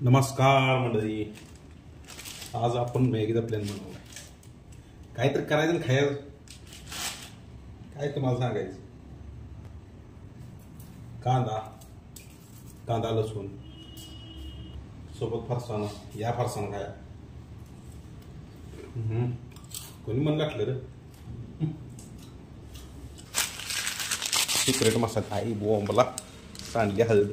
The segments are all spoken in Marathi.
नमस्कार मंडळी. आज आपण मॅगीचा प्लॅन बनवला. काहीतरी करायचं आणि खायचं. काय तुम्हाला सांगायचं. कांदा लसूण सोबत फरसाणा. या फरसाणा खाया. कोणी मन गाठलं रे. सिक्रेट मसाला आई बोंबला सांडली हळद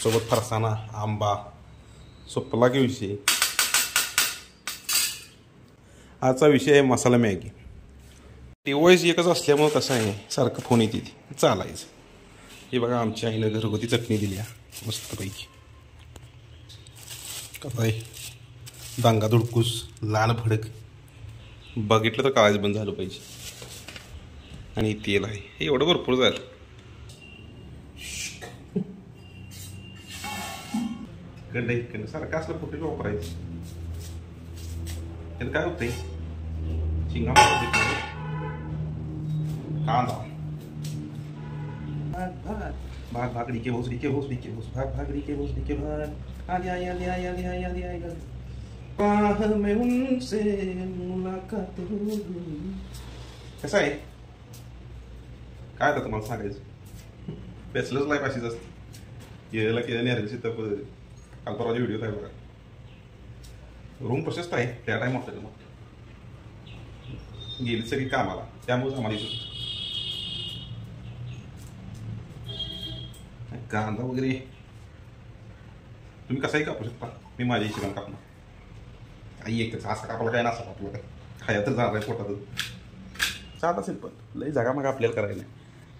सोबत फरसाणा आंबा सोपला की विषय. आजचा विषय आहे मसाला मॅगी. डिव्हाइस एकच असल्यामुळं कसं आहे सारखं फोन येते चालायचं. हे बघा आमच्या आईनं घरगुती चटणी दिली आहे मस्तपैकी. कसं आहे दांगा धुडकूस लाल भडक बघितलं तर काळाच बंद झालं पाहिजे. आणि तेल आहे हे एवढं भरपूर झालं. इकडे सारखं असलं फुटेज वापरायचं. त्याला काय होतंय शिंगा कांदा भाग भागड़ी के भोसड़ी के भोसड़ी के भोस भाग भागड़ी के भोसड़ी के भाग आली आली आली आली आली आली आली आली बाह में उनसे मुलाकात होगी. कसं आहे काय आता तुम्हाला सांगायचं. बॅचलर्स लाईफ अशीच असते. यायला केलं नाही हरची तर काल परवाची व्हिडिओ आहे बघा. रूम प्रशस्त आहे त्या टाइम होतं मग गेली सगळी कामाला त्यामुळेच आम्हाला कांदा वगैरे तुम्ही कसाही कापू शकता. मी माझ्या हिशोबाने कापणार. काही एकच असं कापला काय नसतं आपलं काय खाया तर जाणार आहे पोटात. साधा सिंपल लई जागा मग आपल्याला करायला नाही.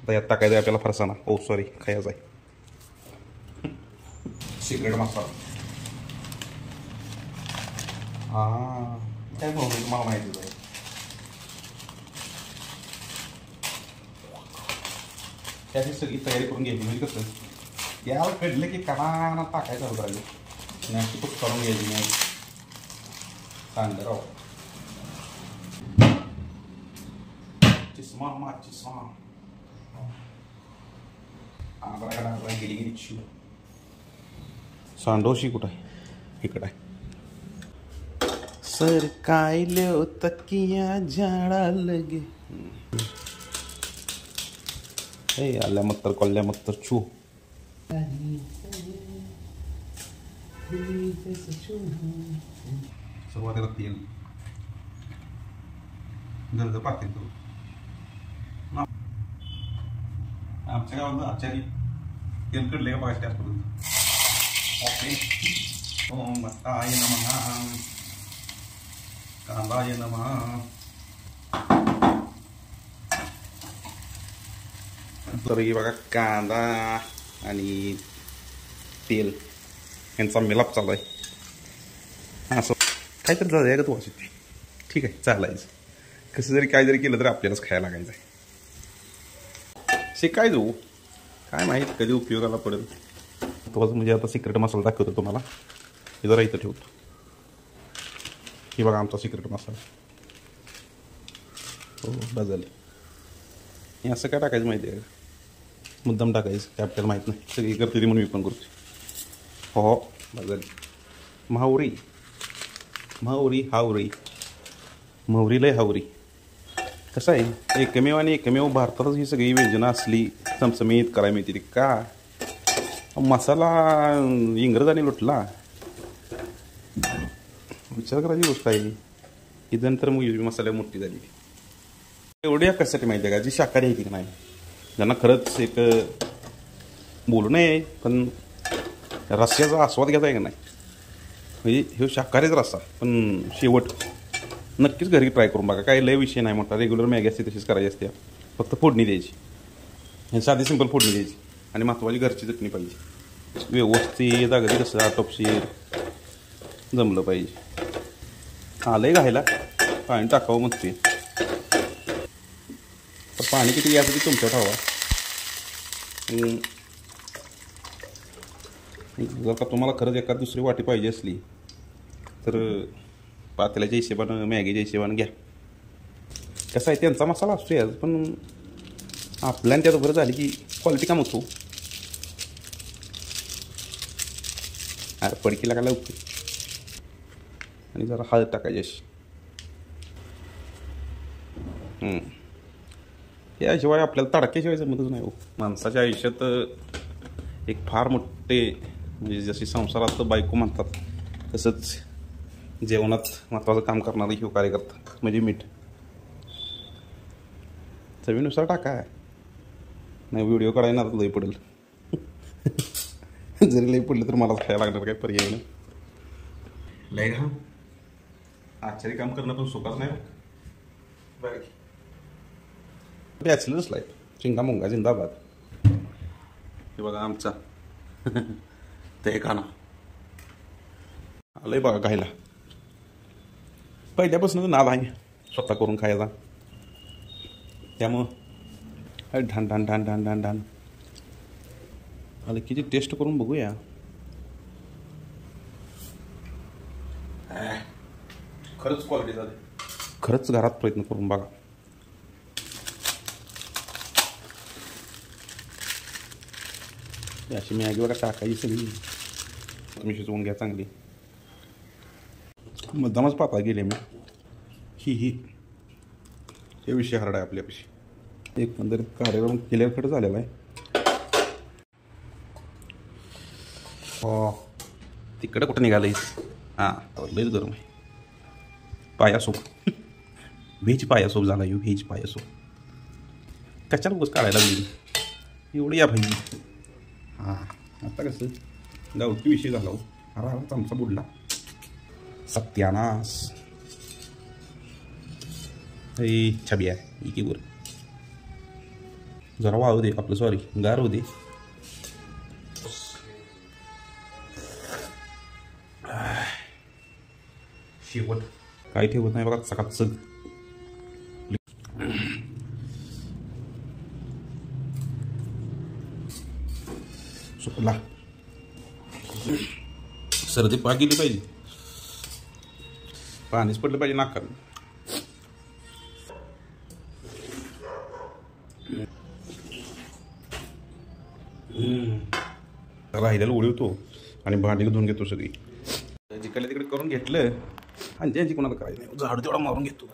आता यात टाकायचं आपल्याला फरसाणा. ओ सॉरी खायचा आहे सिक्रेट मसाला. काय म्हणून तुम्हाला माहितीच आहे. त्याची सगळी तयारी करून घ्यायची. म्हणजे कसं यावर कळलं की काना टाकायचं होतं राहिले नाही खूप करून घ्यायची नाही सांगलं राव. चिस्मा मा चिस्मा गेली गेली शिव. सांडोशी कुठं आहे इकडं आहे. सर काय लो तकिया झाडा लगे हे आल्या मत्तर कोल्ल्या मत्तर छू. सुरुवातीला तेल गरज पाहतील तू. आमच्या गावात आचारी तेल कडले बघायचं त्यापर्यंत. ओके ओम भक्ताय नमः कांदाय नमः. तर हे बघा कांदा आणि तेल यांचा मिलाप चालू आहे. असं काहीतरी झालं का तू अशी ठीक आहे चालायचं. कसं जरी काय जरी केलं तरी आपल्यालाच खायला लागायचं आहे. शिकाय जाऊ काय माहीत कधी उपयोगाला पडेल. तोच म्हणजे आता सिक्रेट मसाला दाखवतो तुम्हाला. हे जरा इथं ठेवतो. ही बघा आमचा सिक्रेट मसाला. हो बदल हे असं काय टाकायचं माहिती आहे का. मुद्दाम टाकायचं ते आपल्याला माहीत नाही. सगळी करते ती म्हणून मी पण करतो. हो बदल म्हावरी म्हावरी हावरी म्हावरी लय हावरी. कसं आहे एकमेव आणि एकमेव भारतातच ही सगळी व्यंजनं असली चमचमीत करायला मिळते. का मसाला इंग्रजांनी लुटला विचार करायची गोष्ट आहे. इथं तर मग मसाल्या मोठी झाली. एवढी कशासाठी माहिती आहे का जी शाकाहारी आहे की नाही ज्यांना खरंच एक बोलू नये पण रस्स्याचा आस्वाद घ्यायचा आहे का नाही. म्हणजे हे शाकाहारीच रस्सा पण शेवट नक्कीच घरी ट्राय करून बघा. काही लय विषय नाही मोठा. रेग्युलर मॅगी असते तशीच करायची असते. फक्त फोडणी द्यायची. हे साधी सिंपल फोडणी द्यायची आणि महत्त्वाची घरची चटणी पाहिजे. व्यवस्थित अगदी कसं आटोपशीर जमलं पाहिजे. आलंय घायला पाणी टाकावं म्हणते. तर पाणी किती घ्यायचं ते तुमच्या ठावा. जर का तुम्हाला खरंच एखाद दुसरी वाटी पाहिजे असली तर पातेल्याच्या हिशेबानं मॅगीच्या हिशेबानं घ्या. कसं आहे त्यांचा मसाला असतो याच पण आपल्याला त्यात बरं झाली की क्वालिटी काम होतो. अरे पडकी लागायला लवकर. आणि जरा हळद टाकायची अशी. याशिवाय आपल्याला तडक्याशिवाय जमतच नाही हो. माणसाच्या आयुष्यात एक फार मोठे म्हणजे जशी संसारात बायको म्हणतात तसंच जेवणात महत्त्वाचं काम करणारं हे कार्य करतात म्हणजे मीठ. चवीनुसार टाका. नाही व्हिडिओ काढायला लई पडेल. जरी लई पडलं तर मलाच खायला लागणार, काही पर्याय नाही. लय घा आश्चर्य काम करणं पण सोपाच नाही. बॅचलर्स लाईफ चिंगा मुंगा जिंदाबाद. हे बघा आमचा ते खाना आलंय बघा खायला. पहिल्यापासून नाद आहे स्वतः करून खायचा. त्यामुळं ढान ढान ढान ढान ढान ढान आलं किती टेस्ट करून बघूया. खरंच क्वालिटी झाली. खरंच घरात प्रयत्न करून बघा. अशी मॅगी बघा टाकायची सगळी. तुम्ही शिजवून घ्या चांगली. मुद्दामच पाता गेले मी. ही हे विषय हरडा आहे आपल्यापाशी. एक मंदिर कार्यक्रम क्लिअर झालेला आहे. हो तिकडं कुठं निघालंयस? हां लयच गरम आहे. पाया सूप व्हेज पाया सूप झाला. व्हेज पाया सूप कशाला उगाच काढायला लागली एवढं या भाई. हां आता कसं गावठी विषय झाला हो. अरा चमचा बुडला. सत्यानाश. छबी आहे की वर जरा वाहू दे आपलं. सॉरी गार होऊ दे. शेवट काय ठेवत नाही बघा सकाळ सग. सुकला. सर्दी पाक गेली पाहिजे. पाणीच पडलं पाहिजे नाकात. राहिल्याला उडवतो आणि भांडी धुवून घेतो सगळी. जिकडे तिकडे करून घेतलं आणि ज्यांची कोणाला करायचं नाही झाडू तेवढा मारून घेतो.